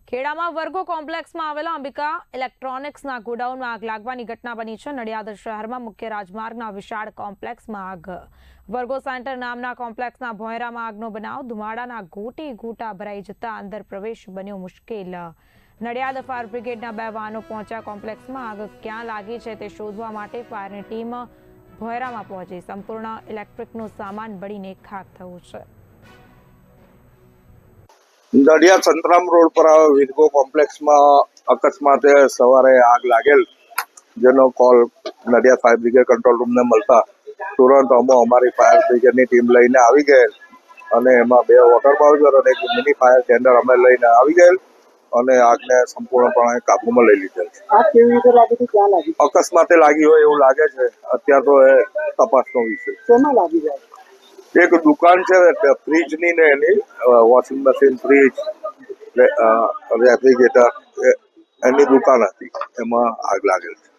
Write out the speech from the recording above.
ખેડામાં વર્ગો કોમ્પ્લેક્સમાં આવેલા અંબિકા ઇલેક્ટ્રોનિક્સના ગોડાઉનમાં આગ લાગવાની ઘટના બની છે। નડિયાદ શહેરમાં મુખ્ય રાજમાર્ગના વિશાળ કોમ્પ્લેક્સમાં આગ। વર્ગો સેન્ટર નામના કોમ્પ્લેક્સના ભોંયરામાં આગનો બનાવ। ધુમાડાના ગોટી ગોટા ભરાઈ જતા અંદર પ્રવેશ બન્યો મુશ્કેલ। નડિયાદ ફાયર બ્રિગેડના 2 વાહનો પહોંચ્યા। કોમ્પ્લેક્સમાં આગ ક્યાં લાગી છે તે શોધવા માટે ફાયરની ટીમ ભોંયરામાં પહોંચી। સંપૂર્ણ ઇલેક્ટ્રિકનો સામાન બળીને ખાખ થયો છે। નડિયાદ સંતરામ રોડ પર વિરગો કોમ્પ્લેક્સમાં અકસ્માતે સવારે આગ લાગેલ, જેનો call Nadiad fire brigade control રૂમને મળતા તુરંત અમારી ફાયર બ્રિગેડની ટીમ લઈને આવી ગયેલ અને એમાં 2 વોટર બાઉઝર અને એક મિની ફાયર ટેન્ડર અમે લઈને આવી ગયેલ અને આગને સંપૂર્ણપણે કાબૂમાં લઈ લીધેલ છે। આગ કેવી રીતે લાગી હતી, ક્યાં લાગી? અકસ્માતે લાગી હોય એવું લાગે છે। અત્યારે તો એ તપાસનો વિષય છે। શેમાં લાગી જાય? એક દુકાન છે ફ્રીજની ને એની, વોશિંગ મશીન, ફ્રીજ, રેફ્રિજરેટર, એની દુકાન હતી, એમાં આગ લાગેલ છે।